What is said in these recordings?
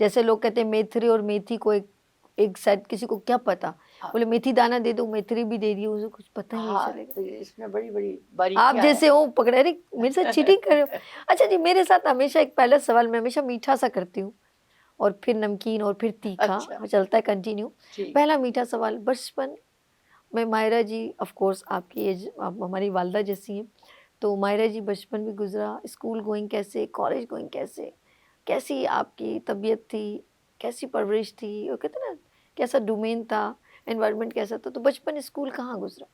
جیسے لوگ کہتے ہیں میتھری اور میتھی کو ایک سائڈ، کسی کو کیا پتا، ہاں بولے میتھی دانا دے دو، میتھری بھی دے دی، اسے کچھ پتہ ہی نہیں ہاں، چلے گا. تو اس میں بڑی بڑی آپ باریکیاں جیسے ہو پکڑے، ارے میرے ساتھ چیٹنگ کر رہے ہو. اچھا جی، میرے ساتھ ہمیشہ ایک پہلا سوال، میں ہمیشہ میٹھا سا کرتی ہوں اور پھر نمکین اور پھر تیکھا اچھا چلتا ہے کنٹینیو. ٹھیک. پہلا میٹھا سوال، بچپن میں مائرہ جی آف کورس آپ کی ایج، آپ ہماری والدہ جیسی ہیں، تو مائرہ جی بچپن بھی گزرا، اسکول گوئنگ کیسے، کالج گوئنگ کیسے، کیسی آپ کی طبیعت تھی، کیسی پرورش تھی، اور کہتے ہیں نا کیسا ڈومین تھا، انوائرمنٹ کیسا تھا، تو بچپن اسکول کہاں گزرا؟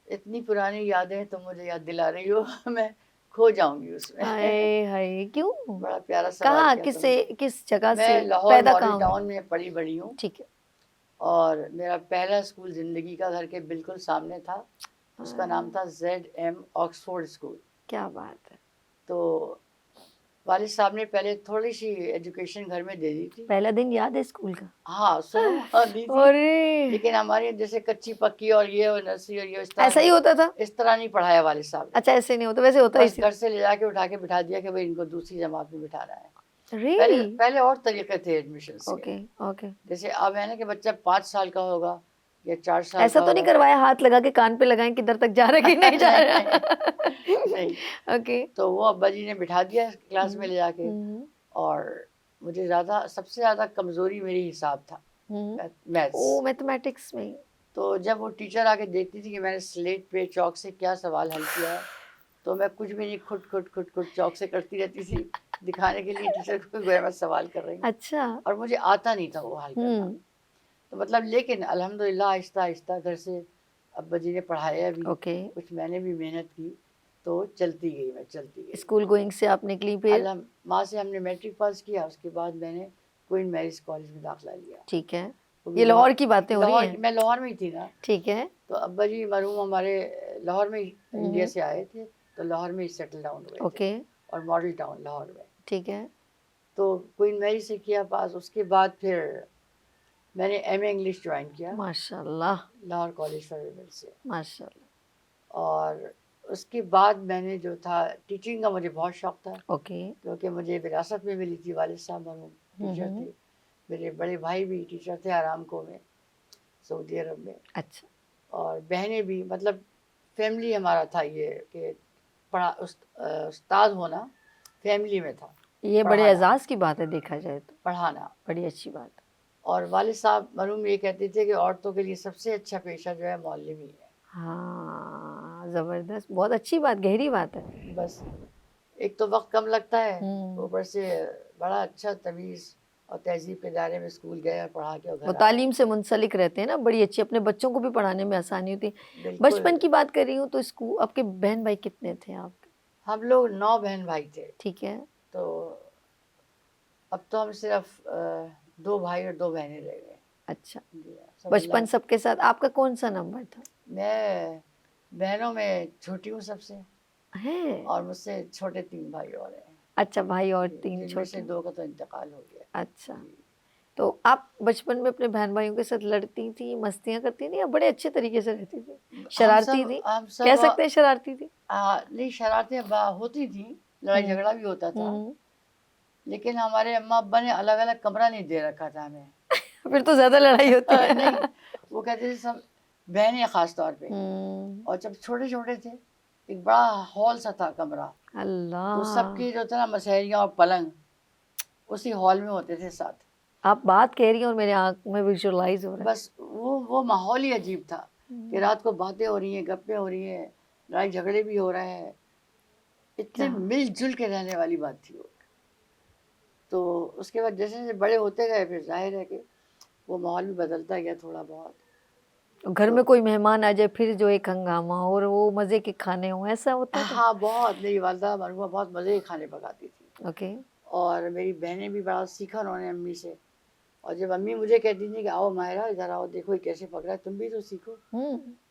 اتنی پرانی یادیں تم مجھے یاد دلا رہی ہو میں کھو جاؤں گی اس میں. ہائے ہائے، کیوں؟ بڑا پیارا سوال کہاں، کیا تم کس سے، نے. کس جگہ میں سے لاہور پیدا ماڈل کہاں ہوئے؟ ٹاؤن میں پلی بڑھی ہوں، ٹھیک ہے. اور میرا پہلا اسکول زندگی کا گھر کے بالکل سامنے تھا. اس کا نام تھا ZM آکسفورڈ اسکول. کیا بات ہے. تو والد صاحب نے پہلے تھوڑی سی ایجوکیشن گھر میں دے دی تھی. پہلا دن یاد ہے اسکول کا؟ ہاں سنو، ہاں دی تھی، ارے لیکن ہمارے جیسے کچی پکی اور یہ اور نرسری اور یہ ایسا ہی ہوتا تھا؟ اس طرح نہیں پڑھایا والد صاحب نے. اچھا ایسے نہیں ہوتا، ویسے ہوتا ہی بس گھر سے لے جا کے اٹھا کے بٹھا دیا کہ بھائی ان کو دوسری جماعت میں بٹھانا ہے. ریئلی؟ پہلے اور طریقے تھے ایڈمیشنس کے. Okay okay. جیسے اب ہے نا کہ بچہ 5 سال کا ہوگا یا 4 سال ایسا کا تو نہیں ہوگا. کروایا ہاتھ لگا کے کان پہ لگائیں کدھر تک جا رہا ہے کہ نہیں جا رہا؟ نہیں، اوکے. تو وہ ابا جی نے بٹھا دیا کلاس میں لے جا کے. اور مجھے سب سے زیادہ کمزوری میری حساب تھا، میتھس. او میتھمیٹکس میں. تو جب وہ ٹیچر آ کے دیکھتی تھی کہ میں نے سلیٹ پہ چاک سے کیا سوال حل کیا ہے، تو میں کچھ بھی نہیں کھٹ چاک سے کرتی رہتی تھی، دکھانے کے لیے ٹیچر کو گویا میں سوال کر رہی ہوں. اچھا. اور مجھے آتا نہیں تھا وہ حل کرنا. تو مطلب لیکن الحمدللہ آہستہ آہستہ گھر سے ابا جی نے پڑھایا بھی، اوکے. کچھ میں نے بھی محنت کی، تو چلتی گئی. اسکول گوئنگ سے آپ نکلی پھر؟ ماں سے ہم نے میٹرک پاس کیا، اس کے بعد میں نے کوئین میریز کالج میں داخلہ لیا. ٹھیک ہے. یہ لاہور کی باتیں ہو رہی ہیں؟ میں لاہور میں ہی تھی نا. ٹھیک ہے. تو ابا جی مرحوم ہمارے لاہور میں انڈیا سے آئے تھے، تو لاہور میں ہی سیٹل ڈاؤن ہوئے تھے. اوکے. اور ماڈل ٹاؤن لاہور میں. ٹھیک ہے. تو کوئین میری سے کیا پاس. اس کے بعد پھر میں نے ایم اے انگلش جوائن کیا ماشاء اللہ. لاہور کالج فار ویمن سے. ماشاء اللہ. اور اس کے بعد میں نے جو تھا ٹیچنگ کا مجھے بہت شوق تھا. اوکے. کیونکہ مجھے وراثت میں ملی تھی، والد صاحب مرحوم ٹیچر تھے، میرے بڑے بھائی بھی ٹیچر تھے آرامکو میں سعودی عرب میں. اچھا. اور بہنیں بھی، مطلب فیملی ہمارا تھا یہ کہ استاد ہونا فیملی میں تھا. یہ بڑے اعزاز کی بات ہے دیکھا جائے تو، پڑھانا بڑی اچھی بات ہے. اور والد صاحب مرحوم یہ کہتے تھے کہ عورتوں کے لیے سب سے اچھا پیشہ جو ہے معلمی ہے. ہاں زبردست، بہت اچھی بات، گہری بات ہے. بس ایک تو وقت کم لگتا ہے، اوپر سے بڑا اچھا تمیز اور تہذیب کے دائرے میں اسکول گئے اور پڑھا کے. وہ تعلیم سے منسلک رہتے ہیں نا، بڑی اچھی، اپنے بچوں کو بھی پڑھانے میں آسانی ہوتی ہے. بچپن کی بات کر رہی ہوں تو اسکول آپ کے بہن بھائی کتنے تھے آپ کے؟ ہم لوگ 9 بہن بھائی تھے. ٹھیک ہے. تو اب تو ہم صرف 2 بھائی اور 2 بہنیں رہ گئے. اچھا. بچپن سب کے ساتھ آپ کا کون سا نمبر تھا؟ میں بہنوں میں چھوٹی ہوں سب سے، ہے اور مجھ سے چھوٹے 3 بھائی اور ہیں. اچھا، بھائی اور 3 جن میں سے چھوٹے. 2 کا تو انتقال ہو گیا. اچھا. تو آپ بچپن میں اپنے بہن بھائیوں کے ساتھ لڑتی تھیں، مستیاں کرتی تھیں، یا بڑے اچھے طریقے سے رہتی تھی؟ شرارتی تھی، کہہ سکتے ہیں شرارتی تھی؟ نہیں، شرارتیں ہوتی تھیں، لڑائی جھگڑا بھی ہوتا تھا، لیکن ہمارے اماں ابا نے الگ الگ کمرہ نہیں دے رکھا تھا ہمیں. پھر تو زیادہ لڑائی ہوتی ہے. نہیں، وہ کہتے تھے سب بہنیں خاص طور پہ. اور جب چھوٹے چھوٹے تھے، ایک بڑا ہال سا تھا کمرہ، اللہ، تو سب کی جو تھا نا مسہریاں اور پلنگ اسی ہال میں ہوتے تھے ساتھ. آپ بات کہہ رہی ہیں اور میرے آنکھ میں ویژولائز ہو رہا ہے. بس وہ ماحول ہی عجیب تھا کہ رات کو باتیں ہو رہی ہیں، گپیں ہو رہی ہیں، لڑائی جھگڑے بھی ہو رہے ہیں. اتنے مل جل کے رہنے والی بات تھی وہ. تو اس کے بعد جیسے جیسے بڑے ہوتے گئے، پھر ظاہر ہے کہ وہ ماحول بھی بدلتا گیا تھوڑا بہت. گھر میں کوئی مہمان آ جائے پھر جو ایک ہنگامہ اور وہ مزے کے کھانے ہوں، ایسا ہوتا تھا؟ ہاں بہت. میری والدہ مرحومہ بہت مزے کے کھانے پکاتی تھی. اوکے. اور میری بہنیں بھی بڑا سیکھا انہوں نے امی سے. اور جب امی مجھے کہتی تھیں کہ آؤ ماہرہ ادھر آؤ، دیکھو یہ کیسے پک رہا ہے، تم بھی تو سیکھو.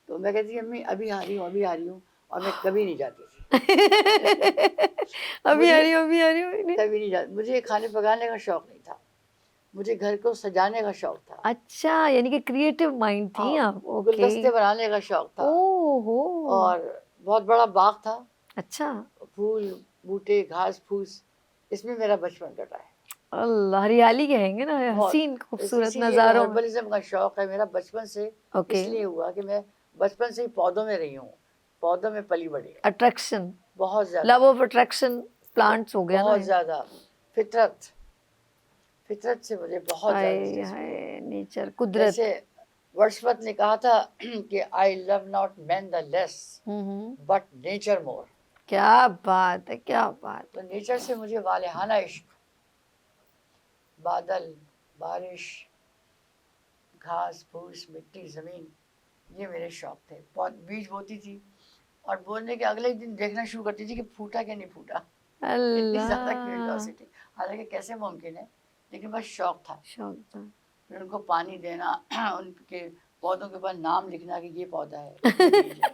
تو میں کہتی تھی امی ابھی آ رہی ہوں، ابھی آ رہی ہوں. اور میں کبھی نہیں جاتی تھی. ابھی آ رہی ہوں. کبھی نہیں جاتی. مجھے کھانے پکانے کا شوق نہیں تھا، مجھے گھر کو سجانے کا شوق تھا. اچھا، یعنی کہ کریٹو مائنڈ تھی آپ. گلدستے بنانے کا شوق تھا. اور بہت بڑا باغ تھا. اچھا. پھول بوٹے گھاس پھوس، اس میں میرا بچپن کٹا ہے. اللہ ہریالی کہیں گے نا، بہت حسین خوبصورت اسی لیے نظاروں میں. ہربلزم کا شوق ہے میرا بچپن سے. اوکے. اس لیے ہوا کہ میں بچپن سے ہی پودوں میں رہی ہوں, پودوں میں پلی بڑھی, اٹریکشن، بہت زیادہ, لو آف اٹریکشن پلانٹس ہو گیا نا. بہت زیادہ. فطرت سے مجھے بہت زیادہ دلچسپی ہے. ہائے نیچر، قدرت. جیسے ورڈسورتھ نے کہا تھا کہ I love not man the less but nature more. کیا بات ہے، کیا بات. تو نیچر سے مجھے والہانہ عشق, بادل، بارش، گھاس پھوس، مٹی، زمین, یہ میرے شوق تھے. بیج بوتی تھی اور بولنے کے اگلے دن دیکھنا شروع کرتی تھی کہ پھوٹا کہ نہیں پھوٹا. اتنی زیادہ اللہ، کیوریوسٹی, حالانکہ کیسے ممکن ہے, لیکن بس شوق تھا. شوق تھا. پھر ان کو پانی دینا, ان کے پودوں کے اوپر نام لکھنا کہ یہ پودا ہے, یہ بیج ہے,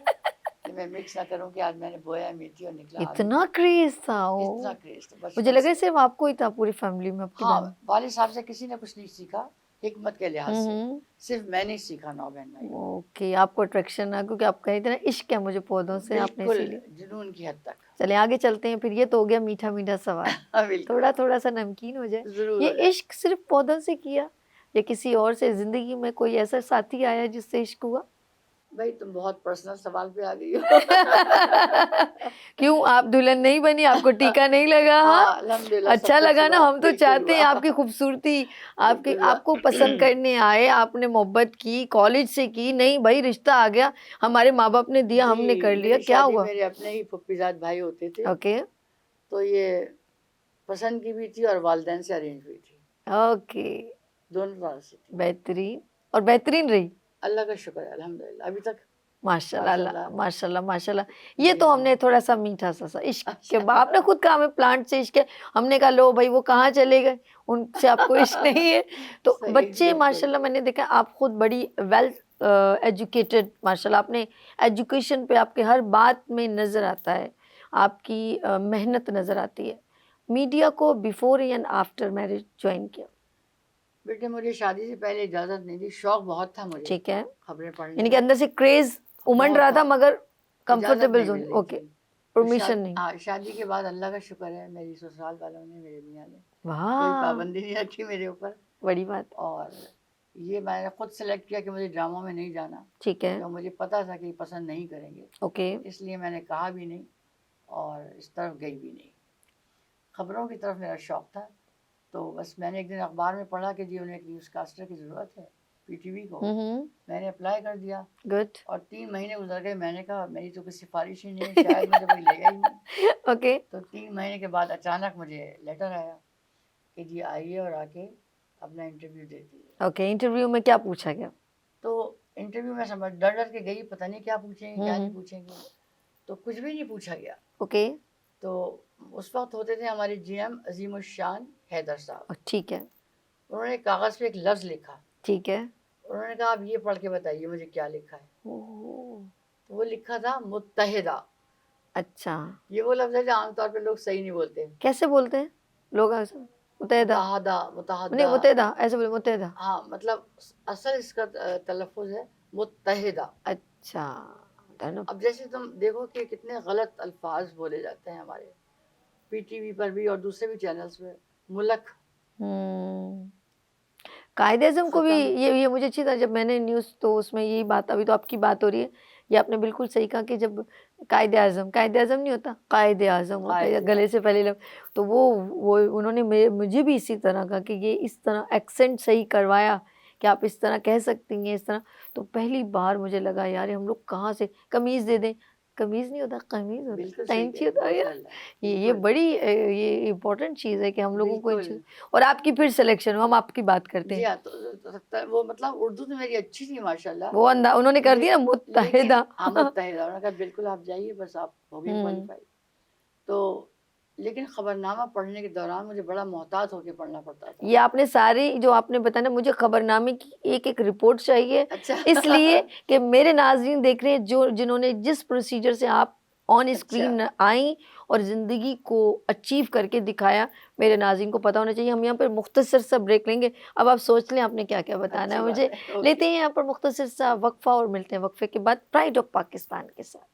کہ میں مکس نہ کروں کہ آج میں نے بویا میتھی اور نکلا آلو. اتنا کریز تھا. اتنا کریز تھا مجھے لگا صرف آپ کو ہی تھا پوری فیملی میں. آپ کی ہاں, والد صاحب سے کسی نے کچھ نہیں سیکھا حکمت کے لحاظ سے, بہن. صرف میں نے سیکھا نو بہن بھائی. اوکے، آپ کو اٹریکشن ہے کیونکہ آپ کہیں تھے نا عشق ہے مجھے پودوں سے، آپ نے اسی بالکل لیے. جنون کی حد تک. چلیں آگے چلتے ہیں. پھر یہ تو ہو گیا میٹھا میٹھا سوال. بالکل تھوڑا تھوڑا سا نمکین ہو جائے. ضرور. یہ عشق صرف پودوں سے کیا یا کسی اور سے؟ زندگی میں کوئی ایسا ساتھی آیا جس سے عشق ہوا؟ بھائی تم بہت پرسنل سوال پہ آ گئی ہو. کیوں آپ دلہن نہیں بنی؟ آپ کو ٹیکا نہیں لگا؟ ہاں الحمدللہ. اچھا لگا نا. ہم تو چاہتے ہیں آپ کی خوبصورتی، آپ کو پسند کرنے آئے، آپ نے محبت کی، کالج سے کی. نہیں بھائی رشتہ آ گیا، ہمارے ماں باپ نے دیا، ہم نے کر لیا. کیا ہوا؟ میرے اپنے ہی پھپھی زاد بھائی ہوتے تھے. اوکے. تو یہ پسند کی بھی تھی اور والدین سے ارینج ہوئی تھی. اوکے، دونوں طرح سے تھی. بہترین، اور بہترین رہی. اللہ کا شکر ہے الحمدللہ ابھی تک. ماشاء اللہ ماشاء اللہ ماشاء اللہ. یہ تو ہم نے تھوڑا سا میٹھا سا عشق کے بعد آپ نے خود کہا ہمیں پلانٹ سے عشق ہے. ہم نے کہا لو بھائی وہ کہاں چلے گئے، ان سے آپ کو عشق نہیں ہے. تو بچے ماشاء اللہ میں نے دیکھا آپ خود بڑی ویل ایجوکیٹڈ ماشاء اللہ. آپ نے ایجوکیشن پہ آپ کے ہر بات میں نظر آتا ہے، آپ کی محنت نظر آتی ہے. میڈیا کو before and after marriage join کیا؟ بیٹے مجھے شادی سے پہلے اجازت نہیں تھی. شوق بہت تھا مجھے. ٹھیک ہے. خبریں پڑھنے یعنی کہ اندر سے کریز امنڈ رہا تھا مگر کمفرٹیبل زون. اوکے، پرمیشن نہیں. ہاں شادی کے بعد اللہ کا شکر ہے میری سسرال والوں نے، میرے میاں نے واہ، کوئی پابندی نہیں رکھی میرے اوپر. بڑی بات. اور یہ میں نے خود سلیکٹ کیا کہ مجھے ڈراموں میں نہیں جانا. ٹھیک ہے. مجھے پتا تھا کہ پسند نہیں کریں گے. اوکے. اس لیے میں نے کہا بھی نہیں اور اس طرف گئی بھی نہیں. خبروں کی طرف میرا شوق تھا. تو بس میں نے ایک دن اخبار میں پڑھا کہ جی انہیں ایک نیوز کاسٹر کی ضرورت ہے پی ٹی وی کو. میں نے اپلائی کر دیا. گڈ. اور 3 مہینے گزر گئے. میں نے کہا میری تو کوئی سفارش ہی نہیں ہے، شاید مجھے کوئی لے گا ہی نہیں. اوکے. تو 3 مہینے کے بعد اچانک مجھے لیٹر آیا کہ جی آئیے اور آ کے اپنا انٹرویو دے دیجیے. اوکے. انٹرویو میں کیا پوچھا گیا؟ تو انٹرویو میں سمجھ ڈر کے گئی، پتہ نہیں کیا پوچھیں گے کیا نہیں پوچھیں گے. تو کچھ بھی نہیں پوچھا گیا. اوکے. تو اس وقت ہوتے تھے ہمارے جی ایم عظیم الشان حیدر صاحب. ٹھیک ہے. انہوں نے کاغذ پہ ایک لفظ لکھا. ٹھیک ہے. انہوں نے کہا آپ یہ پڑھ کے بتائیے مجھے کیا لکھا ہے. تو وہ لکھا تھا متحدہ. اچھا. یہ وہ لفظ ہے جو عام طور پہ لوگ صحیح نہیں بولتے. کیسے بولتے ہیں لوگ؟ متحدہ. متحدہ ایسے بولے متحدہ. ہاں مطلب اصل اس کا تلفظ ہے متحدہ. اچھا. اب جیسے تم دیکھو کہ کتنے غلط الفاظ بولے جاتے ہیں ہمارے پی ٹی وی پر بھی اور دوسرے بھی چینلز پہ. ملک، قائد اعظم کو بھی یہ مجھے اچھی تھا جب میں نے نیوز، تو اس میں یہی بات، ابھی تو آپ کی بات ہو رہی ہے، یہ آپ نے بالکل صحیح کہا کہ جب قائد اعظم نہیں ہوتا، قائد اعظم ہوتا ہے گلے سے پہلے لفظ. تو وہ انہوں نے مجھے بھی اسی طرح کہا کہ یہ اس طرح ایکسنٹ صحیح کروایا کہ آپ اس طرح کہہ سکتی ہیں اس طرح. تو پہلی بار مجھے لگا یار ہم لوگ کہاں سے قمیض دے دیں. قمیض نہیں ہوتا، قمیض ہوتا، سینچی ہوتا ہے. یہ بڑی یہ امپورٹنٹ چیز ہے کہ ہم لوگوں کو. اور آپ کی پھر سلیکشن، ہم آپ کی بات کرتے ہیں. وہ مطلب اردو تو میری اچھی تھی ماشاء اللہ. وہ انہوں نے کر دیا متحدہ. متحدہ انہوں نے کہا بالکل آپ جائیے، بس آپ ہو گئے کوالیفائی. تو لیکن خبرنامہ پڑھنے کے دوران مجھے بڑا محتاط ہو کے پڑھنا پڑتا تھا. یہ آپ نے ساری جو آپ نے بتایا، مجھے خبرنامے کی ایک رپورٹ چاہیے. اس لیے کہ میرے ناظرین دیکھ رہے ہیں جنہوں نے جس پروسیجر سے آپ آن اسکرین آئیں اور زندگی کو اچیو کر کے دکھایا، میرے ناظرین کو پتہ ہونا چاہیے. ہم یہاں پر مختصر سا بریک لیں گے. اب آپ سوچ لیں آپ نے کیا کیا بتانا ہے مجھے. لیتے ہیں یہاں پر مختصر سا وقفہ اور ملتے ہیں وقفے کے بعد پرائڈ آف پاکستان کے ساتھ.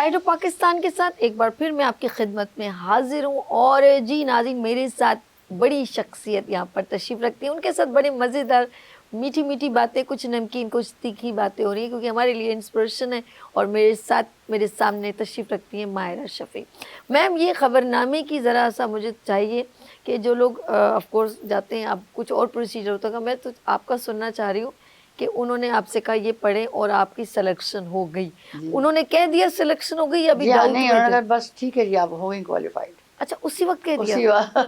پرائڈ آف پاکستان کے ساتھ ایک بار پھر میں آپ کی خدمت میں حاضر ہوں. اور جی ناظرین، میرے ساتھ بڑی شخصیت یہاں پر تشریف رکھتی ہیں. ان کے ساتھ بڑے مزیدار میٹھی میٹھی باتیں، کچھ نمکین کچھ تیکھی باتیں ہو رہی ہیں، کیونکہ ہمارے لیے انسپریشن ہے. اور میرے سامنے تشریف رکھتی ہیں ماہرہ شفیع. میم، یہ خبرنامے کی ذرا سا مجھے چاہیے کہ جو لوگ آف کورس جاتے ہیں، اب کچھ اور پروسیجر ہوتا ہے، میں تو آپ کا سننا چاہ رہی ہوں کہ انہوں نے آپ سے کہا یہ پڑھیں اور آپ کی سلیکشن ہو گئی. انہوں نے کہہ دیا سلیکشن ہو گئی یا ابھی جی ڈاؤٹ نہیں، میں انہوں نے تھے؟ کہا بس ٹھیک ہے جی آپ ہو گئی کوالیفائڈ اچھا، اسی وقت کہہ دیا؟ اسی وقت.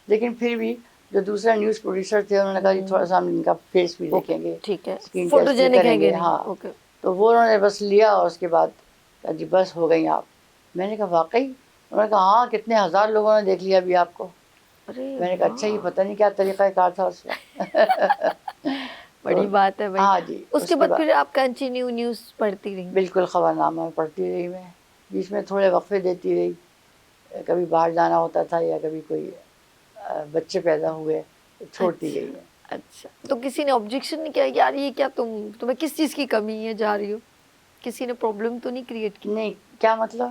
لیکن پھر بھی جو دوسرا نیوز پروڈیوسر تھے انہوں نے کہا جی تھوڑا سا ہم ان کا فیس بھی دیکھیں گے، ٹھیک ہے، اسکرین فوٹو ٹیسٹ بھی جینک کریں ہے گے. کہ نہیں؟ ہاں، اوکے. تو وہ انہوں نے بس لیا اور اس کے بعد کہا جی بس ہو گئی آپ. میں نے کہا واقعی؟ انہوں نے کہا ہاں، کتنے ہزار لوگوں نے دیکھ لیا ابھی آپ کو. ارے میں نے کہا اچھا، یہ پتہ نہیں کیا طریقہ کار تھا اس وقت. بڑی بات ہے بھائی. ہاں جی. اس کے بعد پھر آپ کنٹینیو نیوز پڑھتی رہی؟ بالکل، خبرنامہ پڑھتی رہی میں، بیچ میں تھوڑے وقفے دیتی رہی. کبھی باہر جانا ہوتا تھا یا کبھی کوئی بچے پیدا ہوئے تو چھوڑتی گئی میں. اچھا، تو کسی نے آبجیکشن نہیں کیا یار یہ کیا تمہیں کس چیز کی کمی ہے جا رہی ہو؟ کسی نے پرابلم تو نہیں کریٹ کی؟ نہیں. کیا مطلب؟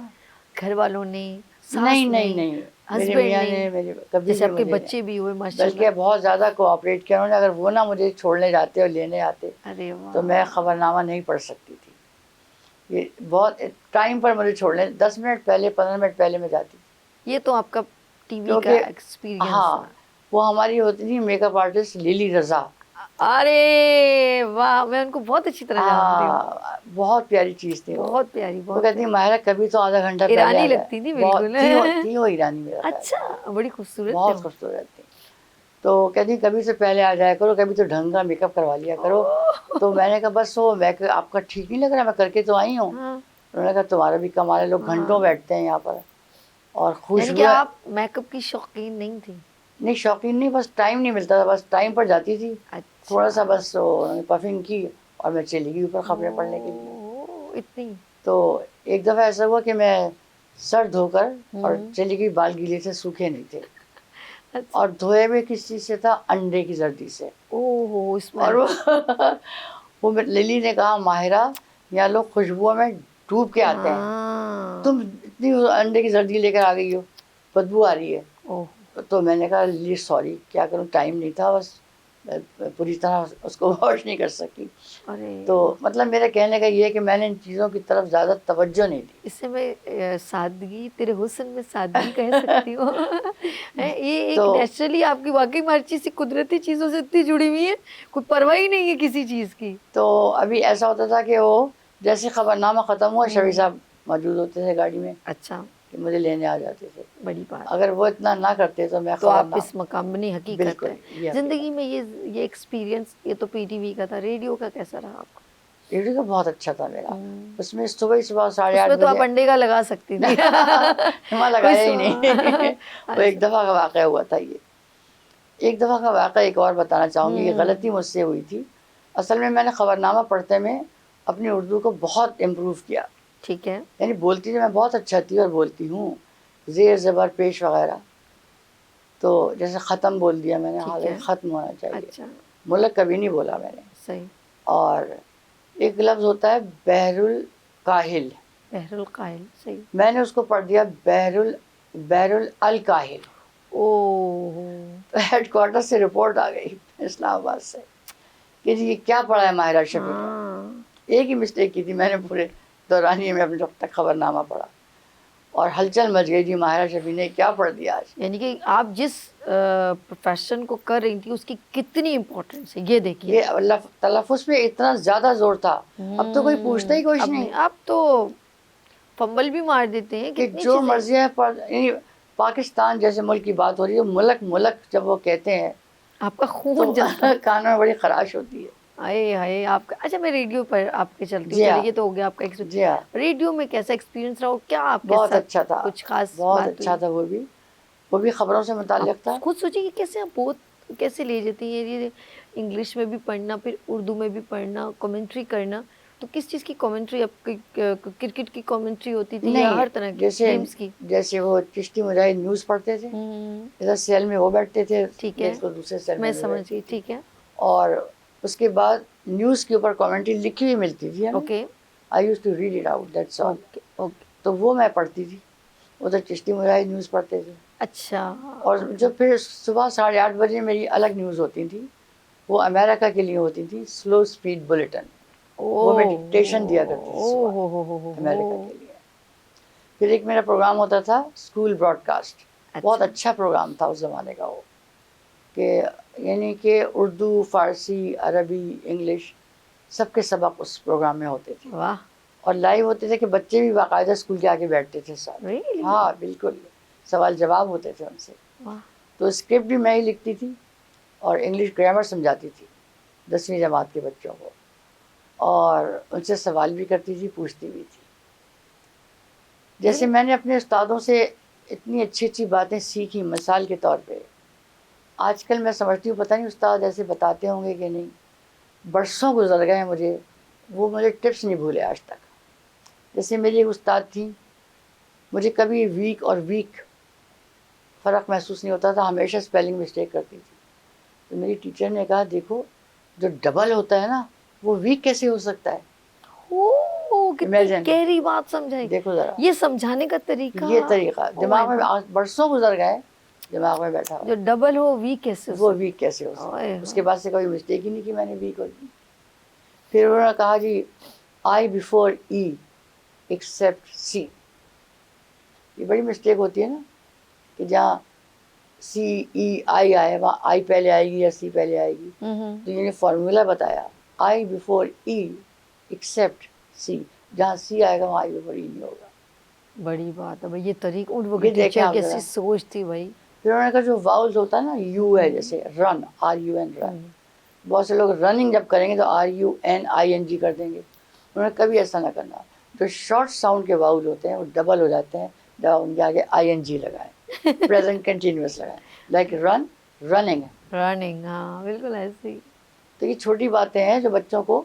گھر والوں نے، نہیں ساس نہیں نے، نہیں، میرے ہسبینڈ میاں نے؟ نے میرے کبھی جیسے بھی آپ کے مجھے، بچے بھی ہوئے ماشاءاللہ. بلکہ بہت زیادہ کوآپریٹ کیا انہوں نے. اگر وہ نہ مجھے چھوڑنے جاتے اور لینے آتے ارے تو واہ، میں خبرنامہ نہیں پڑھ سکتی تھی. یہ بہت ٹائم پر مجھے چھوڑنے، 10 منٹ پہلے 15 منٹ پہلے میں جاتی تھی. یہ تو آپ کا ٹی وی کا کیونکہ ایکسپیرینس ہاں، تھا. وہ ہماری ہوتی تھی میک اپ آرٹسٹ لیلی رضا. ارے واہ، میں ان کو بہت اچھی طرح جانتی ہوں. ہاں، بہت پیاری چیز تھی وہ. بہت پیاری، وہ بہت کہتی پیاری. ماہرہ کبھی تو آدھا گھنٹہ پہلے آ ایرانی جائے. لگتی تھی بہت بالکل. تھی وہ ایرانی میرا خیال. اچھا، بڑی خوبصورت تھی. بہت خوبصورت تھی. تو کہتی کبھی سے پہلے آ جایا کرو، کبھی تو ڈھنگ کا میک اپ کروا لیا کرو. تو میں نے کہا بس وہ میک آپ کا ٹھیک نہیں لگ رہا، میں کر کے تو آئی ہوں. ہاں، انہوں نے کہا تمہارا بھی کمال ہے، لوگ گھنٹوں بیٹھتے ہیں یہاں پر. اور یعنی کہ خوشبو، آپ میک اپ کی شوقین نہیں تھی؟ نہیں شوقین نہیں، بس ٹائم نہیں ملتا تھا، بس ٹائم پر جاتی تھی تھوڑا سا، بس پفنگ کی اور میں چلی گئی اوپر خبریں پڑھنے کے لیے. اتنی؟ تو ایک دفعہ ایسا ہوا کہ میں سر دھو کر اور چلی گئی، بال گیلے تھے، سوکھے نہیں تھے. اور دھوئے ہوئے کس چیز سے تھا؟ انڈے کی زردی سے. اور وہ للی نے کہا ماہرہ یہاں لوگ خوشبوؤں میں ڈوب کے آتے ہیں، تم اتنی انڈے کی زردی لے کر آ گئی ہو، بدبو آ رہی ہے. تو میں نے کہا للی سوری، کیا کروں، ٹائم نہیں تھا، بس پوری طرح اس کو واش نہیں کر سکی. تو مطلب میرے کہنے کا یہ ہے کہ میں نے ان چیزوں کی طرف زیادہ توجہ نہیں دی. اس سے میں سادگی، تیرے حسن میں سادگی کہہ سکتی ہوں. یہ ایک نیچرلی آپ کی واقعی ہر چیز سے قدرتی چیزوں سے اتنی جڑی ہوئی ہے، کوئی پرواہ ہی نہیں ہے کسی چیز کی. تو ابھی ایسا ہوتا تھا کہ وہ جیسے خبرنامہ ختم ہوا شفیع صاحب موجود ہوتے تھے گاڑی میں. اچھا، کہ مجھے لینے آ جاتے تھے. بڑی بات. اگر وہ اتنا نہ کرتے تو میں تو آپ خبرنامہ، اس مقام میں نہیں، حقیقت بالکل ہے زندگی میں یہ ایکسپیرینس. یہ تو پی ٹی وی کا تھا، ریڈیو کا کیسا رہا آپ کا؟ ریڈیو کا بہت اچھا تھا میرا. اس میں صبح 8:30 اس میں تو بجے آپ انڈے کا لگا سکتی تھی. وہاں لگایا ہی نہیں. وہ ایک دفعہ کا واقعہ ہوا تھا. یہ ایک دفعہ کا واقعہ ایک اور بتانا چاہوں گی. یہ غلطی مجھ سے ہوئی تھی. اصل میں نے خبرنامہ پڑھتے میں اپنی اردو کو بہت امپروو کیا. ٹھیک ہے. یعنی بولتی تھی میں بہت اچھا تھی اور بولتی ہوں، زیر زبر پیش وغیرہ. تو جیسے ختم بول دیا میں نے، حالانکہ ختم ہونا چاہیے. ملک کبھی نہیں بولا میں نے. صحیح. اور ایک لفظ ہوتا ہے بحر الکاہل. بحر الکاہل، صحیح. میں میں نے اس کو پڑھ دیا بحر الکاہل. ہیڈ کوارٹر سے رپورٹ آ گئی اسلام آباد سے کہ جی یہ کیا پڑھا ہے ماہرہ شفیع نے. ایک ہی مسٹیک کی تھی میں نے پورے دورانیے میں اپنے وقت تک خبرنامہ پڑھا اور ہلچل مچ گئی جی ماہرہ شفیع نے کیا پڑھ دیا آج. یعنی کہ آپ جس پروفیشن کو کر رہی تھی اس کی کتنی امپورٹنس ہے یہ دیکھیے. یہ تلفظ پہ اتنا زیادہ زور تھا. اب تو کوئی پوچھتا ہی کچھ نہیں. اب تو فمبل بھی مار دیتے ہیں. کہ جو مرضی ہے. پاکستان جیسے ملک کی بات ہو رہی ہے، ملک جب وہ کہتے ہیں آپ کا خون جلتا ہے، کانوں میں بڑی خراش ہوتی ہے. ہائے آپ کا. اچھا میں ریڈیو پر آپ کے چلتی ہوں. جی ہاں، چلیے تو ہو گیا آپ کا جی ہاں. ریڈیو میں کیسا ایکسپیرینس رہا؟ کیا آپ کے بہت ساتھ اچھا تھا، کچھ خاص بہت بات اچھا ہوئی؟ تھا. وہ بھی خبروں سے متعلق تھا. آپ خود سوچیے کہ کیسے آپ بہت کیسے لے جاتی ہیں یہ انگلش میں بھی پڑھنا، پھر اردو میں بھی پڑھنا، کامنٹری کرنا. تو کس چیز کی کامنٹری؟ آپ کی کرکٹ کی کامنٹری ہوتی تھی یا ہر طرح کی گیمز کی؟ جیسے وہ چشتی مجاہد نیوز پڑھتے تھے، ادھر سیل میں وہ بیٹھتے تھے، ٹھیک ہے، تو دوسرے سیل میں میں سمجھ بیٹھتی گئی. تھی. ٹھیک ہے. اور اس کے بعد نیوز کے اوپر کامنٹری لکھی ہوئی ملتی تھی. Okay. I used to read it out, that's all. Okay. تو وہ میں پڑھتی تھی. ادھر چشتی مجاہد نیوز پڑھتے تھے. اچھا. اور جو پھر صبح 8:30 بجے میری الگ نیوز ہوتی تھی, وہ امریکہ کے لیے ہوتی تھی, سلو اسپیڈ بلیٹن. وہ میں ڈکٹیشن دیا کرتی تھی صبح امریکہ کے لیے. پھر ایک میرا پروگرام ہوتا تھا اسکول براڈ کاسٹ. بہت اچھا پروگرام تھا اس زمانے کا وہ, کہ یعنی کہ اردو, فارسی, عربی, انگلش سب کے سبق اس پروگرام میں ہوتے تھے. واہ. اور لائیو ہوتے تھے کہ بچے بھی باقاعدہ اسکول کے آگے بیٹھتے تھے ساتھ. Really? ہاں بالکل, سوال جواب ہوتے تھے ان سے. واہ. تو اسکرپٹ بھی میں ہی لکھتی تھی اور انگلش گرامر سمجھاتی تھی 10ویں جماعت کے بچوں کو, اور ان سے سوال بھی کرتی تھی, پوچھتی بھی تھی. جیسے میں نے اپنے استادوں سے اتنی اچھی اچھی باتیں سیکھی, مثال کے طور پہ آج کل میں سمجھتی ہوں پتہ نہیں استاد ایسے بتاتے ہوں گے کہ نہیں, برسوں گزر گئے مجھے, وہ مجھے ٹپس نہیں بھولے آج تک. جیسے میری ایک استاد تھی, مجھے کبھی ویک اور ویک فرق محسوس نہیں ہوتا تھا, ہمیشہ اسپیلنگ مسٹیک کرتی تھی. تو میری ٹیچر نے کہا دیکھو جو ڈبل ہوتا ہے نا وہ ویک کیسے ہو سکتا ہے. کتنی گہری بات سمجھائی. دیکھو ذرا یہ سمجھانے کا طریقہ, یہ طریقہ دماغ میں برسوں گزر گئے, دماغ میں بیٹھا جو ڈبل ہو ویک کیسے, وہ ویک کیسے ہو سکتا ہے. اس کے بعد سے کوئی مسٹیک ہی نہیں کی میں نے ویک ہوگی. پھر انہوں نے کہا جی آئی بیفور ای ایکسیپٹ سی. یہ بڑی مسٹیک ہوتی ہے نا, کہ جہاں سی ای آئی آئے وہاں آئی پہلے آئے گی یا سی پہلے آئے گی. تو یہ نے فارمولا بتایا, آئی بیفور ای ایکسیپٹ سی, جہاں سی آئے گا وہاں آئی بیفور ای نہیں ہوگا. بڑی بات ہے بھائی, یہ طریقہ ان وقت ٹیچر کیسی سوچ تھی بھائی. پھر انہوں نے کہا جو واؤلز ہوتا ہے نا, یو ہے جیسے run, R U N run, بہت سے لوگ رننگ جب کریں گے تو R U N I N G کر دیں گے. انہوں نے کبھی ایسا نہ کرنا. جو شارٹ ساؤنڈ کے واؤل ہوتے ہیں وہ ڈبل ہو جاتے ہیں جب ان کے آگے آئی این جی لگائیں, پریزنٹ کنٹینیوس لگائیں, لائک رن, رننگ. رننگ, ہاں بالکل ایسی. تو یہ چھوٹی باتیں ہیں جو بچوں کو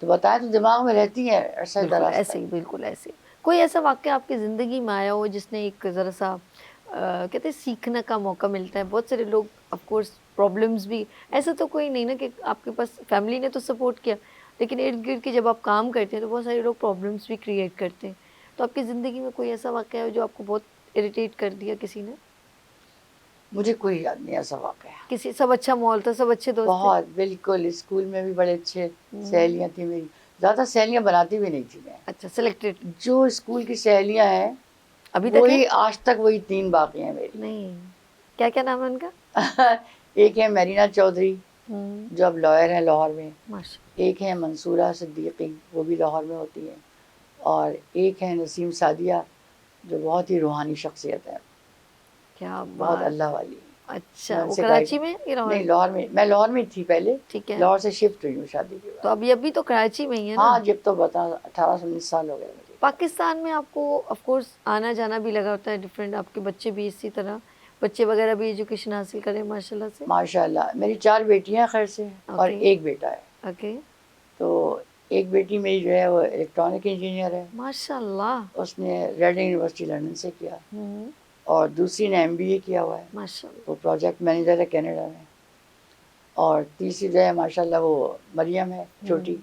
تو بتائیں تو دماغ میں رہتی ہیں عرصہ دراز تک. ایسے ہی بالکل ایسے. کوئی ایسا واقعہ آپ کی زندگی میں آیا ہو جس نے ایک ذرا سا کہتے ہیں سیکھنے کا موقع ملتا ہے. بہت سارے لوگ آف کورس پرابلمس بھی, ایسا تو کوئی نہیں نا کہ آپ کے پاس فیملی نے تو سپورٹ کیا, لیکن ارد گرد کے جب آپ کام کرتے ہیں تو بہت سارے لوگ پرابلمس بھی کریٹ کرتے ہیں. تو آپ کی زندگی میں کوئی ایسا واقعہ ہے جو آپ کو بہت اریٹیٹ کر دیا کسی نے؟ مجھے کوئی یاد نہیں ایسا واقعہ. کسی, سب اچھا ماحول تھا, سب اچھے دوست بہت بالکل. اسکول میں بھی بڑے اچھے سہیلیاں تھیں میری. زیادہ سہیلیاں بناتی بھی نہیں تھی میں. اچھا, سلیکٹڈ. جو اسکول کی سہیلیاں ہیں ابھی تک وہی آج تک وہی 3 باقی ہیں میری. نہیں, کیا کیا نام ہے ان کا؟ ایک ہے میرینا چودھری جو اب لائر ہیں لاہور میں. ایک ہے منصورہ صدیقی, وہ بھی لاہور میں ہوتی ہیں. اور ایک ہے نسیم سعدیہ جو بہت ہی روحانی شخصیت ہے. کیا بہت اللہ والی. اچھا, وہ کراچی میں یا نہیں لاہور میں. میں لاہور میں تھی پہلے, ٹھیک ہے. لاہور سے شفٹ ہوئی ہوں شادی کے بعد. تو ابھی تو کراچی میں ہی ہے نا؟ ہاں جب تو بتا 18-19 سال ہو گئے مجھے. پاکستان میں آپ کو آف کورس آنا جانا بھی لگا ہوتا ہے ڈفرینٹ. آپ کے بچے بھی اسی طرح, بچے وغیرہ بھی ایجوکیشن حاصل کریں ماشاء اللہ سے؟ ماشاء اللہ. میری 4 بیٹیاں خیر سے اور ایک بیٹا ہے. اوکے. تو ایک بیٹی میری جو ہے وہ الیکٹرانک انجینئر ہے. ماشاء اللہ. اس نے ریڈنگ یونیورسٹی لندن سے کیا. اور دوسری نے MBA کیا ہوا ہے. ماشاء اللہ. وہ پروجیکٹ مینیجر ہے کینیڈا میں. اور تیسری جو ہے ماشاء اللہ وہ مریم ہے چھوٹی,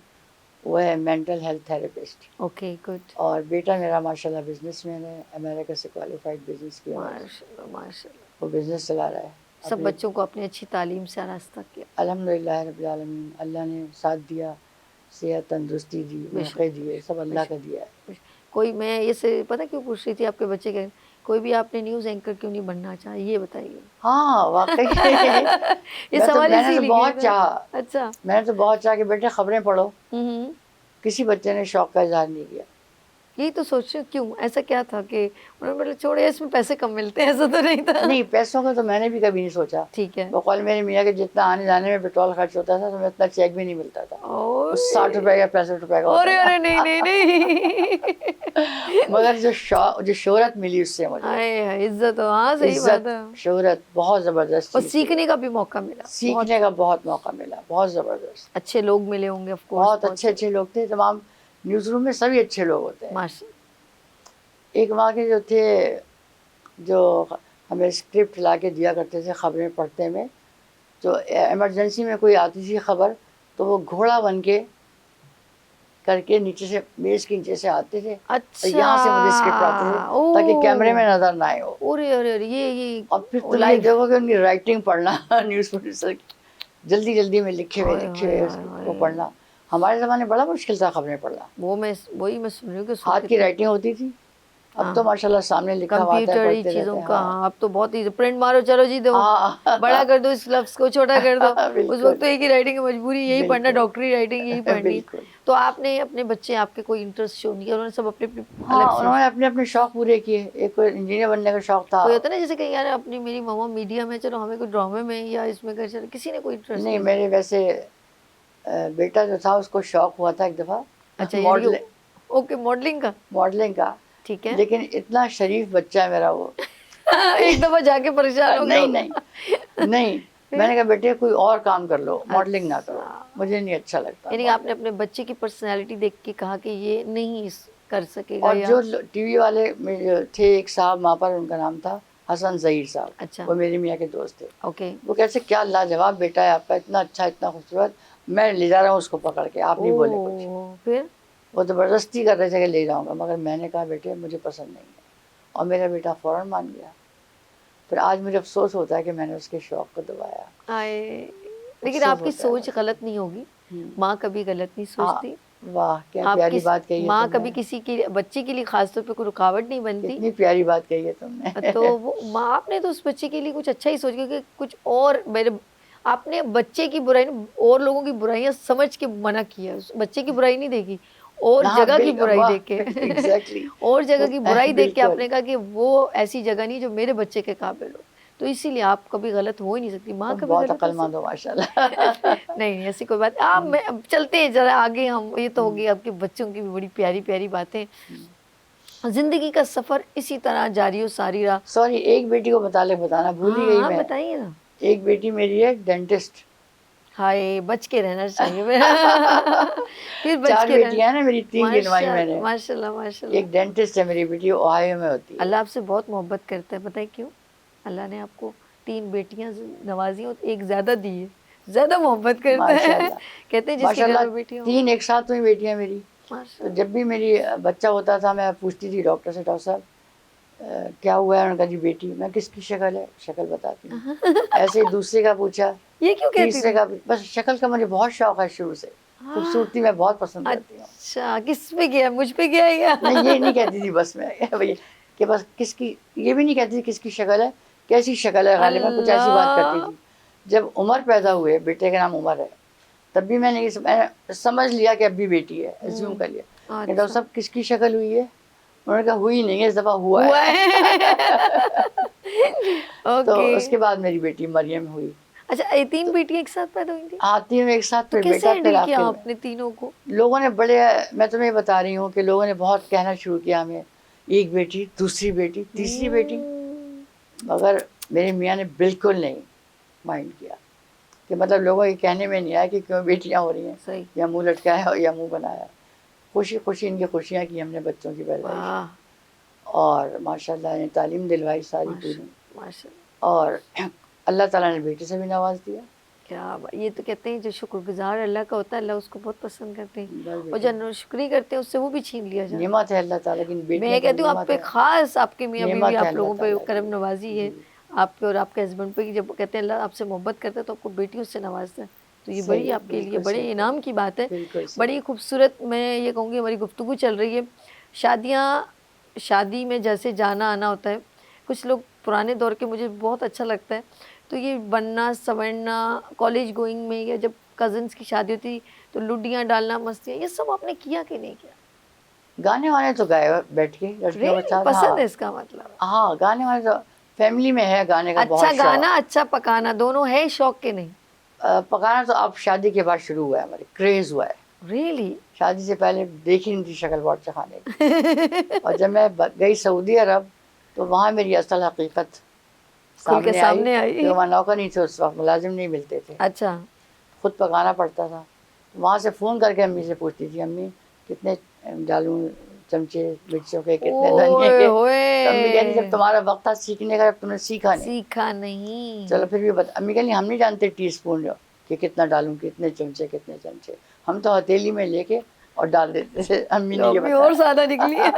وہ ہے mental health therapist. Okay good. اور بیٹا میرا ماشاء اللہ بزنس مین ہے, امریکہ سے کوالیفائڈ بزنس کیا. ماشاء اللہ ماشاء اللہ. وہ بزنس چلا رہا ہے. سب بچوں کو اپنی اچھی تعلیم سے آراستہ کیا. الحمدللہ رب العالمین. اللہ نے ساتھ دیا, صحت تندرستی دی, موقع دیے, سب اللہ کا دیا ہے. کوئی, میں یہ سے پتہ کیوں پوچھ رہی تھی آپ کے بچے کے, کوئی بھی آپ نے نیوز اینکر کیوں نہیں بننا چاہا, یہ بتائیے. ہاں واقعی یہ سوال میں نے اسی تو لیے بہت چاہا. اچھا, میں نے تو بہت چاہا کہ بیٹے خبریں پڑھو. کسی بچے نے شوق کا اظہار نہیں کیا. یہی تو سوچ رہی ہوں کیوں ایسا کیا تھا کہ انہوں نے بولا چھوڑے اس میں پیسے کم ملتے ہیں, ایسا تو نہیں تھا؟ نہیں, پیسوں کا تو میں نے بھی کبھی نہیں سوچا. ٹھیک ہے. بقول میرے میاں کے جتنا آنے جانے میں پیٹرول خرچ ہوتا تھا تو میں اتنا چیک بھی نہیں ملتا تھا. 60 روپے یا 65 روپے کا. ارے نہیں نہیں. مگر جو شہرت ملی اس سے مجھے, عزت, ہاں صحیح بات ہے, شہرت بہت زبردست. اور سیکھنے کا بھی موقع ملا. سیکھنے کا بہت موقع ملا, بہت زبردست. اچھے لوگ ملے ہوں گے آف کورس. بہت اچھے لوگ تھے. تمام نیوز روم میں سبھی اچھے لوگ ہوتے ہیں. ایک وہاں کے جو تھے جو ہمیں اسکرپٹ لا کے دیا کرتے تھے خبریں پڑھتے میں, تو ایمرجنسی میں کوئی آتی تھی خبر تو وہ گھوڑا بن کے کر کے نیچے سے میز کے نیچے سے آتے تھے اور اچھا یہاں سے مجھے اسکرپٹ آتے تھے تاکہ کیمرے میں نظر نہ آئے ہو. ارے ارے ارے یہ اور پھر تم یہ دیکھو کہ ان کی رائٹنگ پڑھنا نیوز پروڈیوسر کی جلدی جلدی میں لکھے ہوئے اس کو پڑھنا. ہمارے زمانے میں بڑا مشکل تھا خبریں پڑھنا. وہی میں سن رہی ہوں کہ ہاتھ کی رائٹنگ ہوتی تھی. اب تو ماشاءاللہ سامنے لکھا ہوا آتا ہے, کمپیوٹر پڑھتے چیزوں رہتے کا. ہیں. اب تو بہت ہی پرنٹ مارو چلو جی دو بڑا کر دو اس لفظ کو چھوٹا کر دو. اس وقت تو ایک ہی رائٹنگ مجبوری یہی پڑھنا, ڈاکٹری رائٹنگ یہی پڑھنی. تو آپ نے اپنے بچے آپ کے کوئی انٹرسٹ شو نہیں کیا, انہوں نے سب اپنے ہاں انہوں نے اپنے اپنے شوق پورے کیے. ایک انجینئر بننے کا شوق تھا. کوئی ہوتا نا جیسے کہ یار اپنی میری ماما میڈیا میں, چلو ہمیں کوئی ڈرامے میں یا اس میں کر چلے, کسی نے کوئی انٹرسٹ نہیں. میرے ویسے بیٹا جو تھا اس کو شوق ہوا تھا ایک دفعہ اچھا اوکے ماڈلنگ کا. ٹھیک ہے. لیکن اتنا شریف بچہ ہے میرا وہ. ایک دفعہ جا کے پریشان ہو گیا. نہیں میں نے کہا بیٹے کوئی اور کام کر لو, ماڈلنگ نہ کرو, مجھے نہیں اچھا لگتا. یعنی آپ نے اپنے بچے کی پرسنالٹی دیکھ کے کہا کہ یہ نہیں کر سکے گا. اور جو ٹی وی والے تھے ایک صاحب وہاں پر, ان کا نام تھا حسن ظہیر صاحب. اچھا. وہ میری میاں کے دوست تھے. اوکے. وہ کیسے کیا لاجواب بیٹا ہے آپ کا, اتنا اچھا اتنا خوبصورت. میں لے جا رہا ہوں اس کو پکڑ کے, آپ نہیں بولے کچھ. پھر وہ زبردستی کر رہے تھے کہ لے جاؤں گا, مگر میں نے کہا بیٹے مجھے پسند نہیں ہے. اور میرا بیٹا فوراً مان گیا. پھر آج مجھے افسوس ہوتا ہے کہ میں نے اس کے شوق کو دبایا. لیکن آپ کی سوچ غلط نہیں ہوگی. ماں کبھی غلط نہیں سوچتی. واہ کیا پیاری بات کہی ہے. ماں کبھی کسی کے بچے کے لیے خاص طور پہ کوئی رکاوٹ نہیں بنتی. اتنی پیاری بات کہی ہے تم نے. تو وہ ماں, آپ نے تو اس بچے کے لیے کچھ اچھا ہی سوچ, کیونکہ کچھ اور آپ نے بچے کی برائی اور لوگوں کی برائیاں سمجھ کے منع کیا. بچے کی برائی نہیں دیکھی, اور جگہ کی برائی دیکھ کے, اور جگہ کی برائی دیکھ کے آپ نے کہا کہ وہ ایسی جگہ نہیں جو میرے بچے کے قابل ہو. تو اسی لیے آپ کبھی غلط ہو ہی نہیں سکتی. ماں کبھی بہت غلط عقل مند ہو ماشاءاللہ. نہیں ایسی کوئی بات. آپ میں چلتے ہیں ذرا آگے. ہم یہ تو ہوگی آپ کے بچوں کی بھی بڑی پیاری پیاری باتیں. زندگی کا سفر اسی طرح جاری و ساری رہا. سوری, ایک بیٹی کو متعلق بتانا بھول ہی گئی میں. بتائیے نا. ایک بیٹی میری ہے ڈینٹسٹ. ہائے, بچ کے رہنا چاہیے. پھر بچ 4 کے بیٹیاں ہیں نا میری, 3 گنوائی میں نے. ماشاء اللہ ماشاء اللہ. ایک ڈینٹسٹ ہے میری بیٹی, اوہایو میں ہوتی ہے. اللہ آپ سے بہت محبت کرتا ہے. پتہ ہے کیوں؟ اللہ نے آپ کو 3 بیٹیاں نوازی اور ایک زیادہ دی ہے, زیادہ محبت کرتا ہے. کہتے ہیں جس کے گھر میں بیٹی ہو. 3 ایک ساتھ ہوئی بیٹیاں میری. تو جب بھی میری بچہ ہوتا تھا میں پوچھتی تھی ڈاکٹر سے, ڈاکٹر صاحب کیا ہوا ہے؟ انہوں نے کہا جی بیٹی. میں کس کی شکل ہے؟ شکل بتاتی ہوں. ایسے ہی دوسرے کا پوچھا, یہ کیوں کہتی تیسرے کا. بس شکل کا مجھے بہت شوق ہے شروع سے. خوبصورتی میں بہت پسند کرتی ہوں. اچھا, کس پہ گیا, مجھ پہ گیا یا نہیں, یہ نہیں کہتی تھی بس میں کہ بس کس کی, یہ بھی نہیں کہتی تھی کس کی شکل ہے, کیسی شکل ہے. غالباً کچھ ایسی بات کرتی تھی. جب عمر پیدا ہوئے, بیٹے کا نام عمر ہے, تب بھی میں نے سمجھ لیا کہ اب بھی بیٹی ہے, ایزیوم کر لیا. کہ ڈاکٹر صاحب کس کی شکل ہوئی ہے؟ انہوں نے کہا ہوئی نہیں ہے, اس دفعہ ہوا ہے. تو اس کے بعد میری بیٹی مریم ہوئی. اچھا, 3 بیٹیاں ایک ساتھ پیدا ہوئی تھیں؟ ہاں 3 ایک ساتھ. تو کیسے ہینڈل کیا آپ نے تینوں کو؟ لوگوں نے بڑے, میں تمہیں بتا رہی ہوں کہ لوگوں نے بہت کہنا شروع کیا ہمیں, ایک بیٹی, دوسری بیٹی, تیسری بیٹی. مگر میرے میاں نے بالکل نہیں مائنڈ کیا, کہ مطلب لوگوں کے کہنے میں نہیں آیا کہ کیوں بیٹیاں ہو رہی ہیں, یا منہ لٹکایا ہے یا منہ بنایا. خوشی خوشی ان کی خوشیاں کی ہم نے بچوں کی پیدائش. اور ماشاءاللہ نے تعلیم دلوائی ساری پوری. اور اللہ تعالیٰ نے بیٹے سے بھی نواز دیا. کیا یہ تو کہتے ہیں جو شکر گزار اللہ کا ہوتا ہے اللہ اس کو بہت پسند کرتے ہیں, اور جو ناشکری کرتے ہیں اس سے وہ بھی چھین لیا جاتا ہے. نعمت ہے اللہ تعالیٰ کی. میں کہتی ہوں آپ پہ خاص, آپ کے میاں بیوی آپ لوگوں پہ کرم نوازی ہے آپ کے, اور آپ کے ہسبینڈ پہ. جب کہتے ہیں اللہ آپ سے محبت کرتا ہے تو آپ کو بیٹیوں سے نوازتا ہے, تو یہ بڑی آپ کے لیے بڑے انعام کی بات ہے. بڑی خوبصورت, میں یہ کہوں گی ہماری گفتگو چل رہی ہے. شادی میں جیسے جانا آنا ہوتا ہے, کچھ لوگ پرانے دور کے, مجھے بہت اچھا لگتا ہے. تو یہ بننا سنورنا, کالج گوئنگ میں, یا جب کزنس کی شادی ہوتی تو لڈیاں ڈالنا, مستیاں, یہ سب آپ نے کیا کہ نہیں کیا؟ گانے وانے تو گائے بیٹھ کے لڑکیوں کے ساتھ. پسند ہے اس کا مطلب؟ ہاں گانے وانے تو فیملی میں ہے, گانے کا بہت شوق. اچھا گانا اچھا پکانا دونوں ہے شوق کے نہیں؟ پکانا تو اب شادی کے بعد شروع ہوا ہے, ہمارے کریز ہوا ہے. ریئلی؟ شادی سے پہلے دیکھی نہیں تھی شکل باورچی خانے کی. اور جب میں گئی سعودی عرب تو وہاں میری اصل حقیقت سامنے آئی. کہ وہاں نوکر نہیں تھے اس وقت, ملازم نہیں ملتے تھے. اچھا. خود پکانا پڑتا تھا. وہاں سے فون کر کے امی سے پوچھتی تھی, امی کتنے ڈالوں چمچے مرچوں کے, کتنے دھنیا کے. تو امی کہتی جب تمہارا وقت تھا سیکھنے کا, جب تم نے سیکھا نہیں. چلو پھر بھی امی کہتی ہم نہیں جانتے ٹی اسپون کہ کتنا ڈالوں, کتنے چمچے کتنے چمچے. ہم تو ہتھیلی میں لے کے اور ڈال دیتے تھے. امی نے یہ امی اور زیادہ نکلی ہے.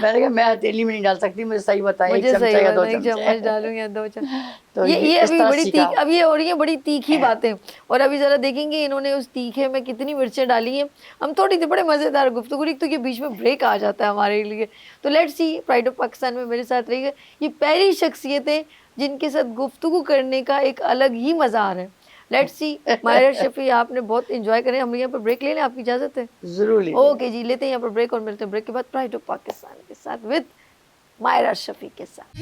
میں نے کہا میں ہتھیلی میں نہیں ڈال سکتی, مجھے صحیح بتائیں, ایک مجھے چمچہ صحیح یا 2 بتا ایک چمچ چمچے. ڈالوں یا 2 چمچ. تو یہ اس ابھی طرح بڑی سیکھا. اب یہ ہو رہی ہیں بڑی تیکھی باتیں, اور ابھی ذرا دیکھیں گے انہوں نے اس تیکھے میں کتنی مرچیں ڈالی ہیں. ہم تھوڑی سی بڑے مزیدار گفتگو, ایک تو یہ بیچ میں بریک آ جاتا ہے ہمارے لیے. تو let's see, pride of Pakistan میں میرے ساتھ رہی ہے یہ پہلی شخصیتیں جن کے ساتھ گفتگو کرنے کا ایک الگ ہی مزہ آ رہا ہے. Let's see. ماہرہ شفیع, آپ نے بہت انجوائے کریں, ہم یہاں پر بریک لے لیں, آپ کی اجازت ہے؟ ضرور لیجیے. اوکے جی, لیتے ہیں یہاں پر بریک, اور ملتے ہیں بریک کے بعد پرائڈ آف پاکستان کے ساتھ ود ماہرہ شفیع کے ساتھ.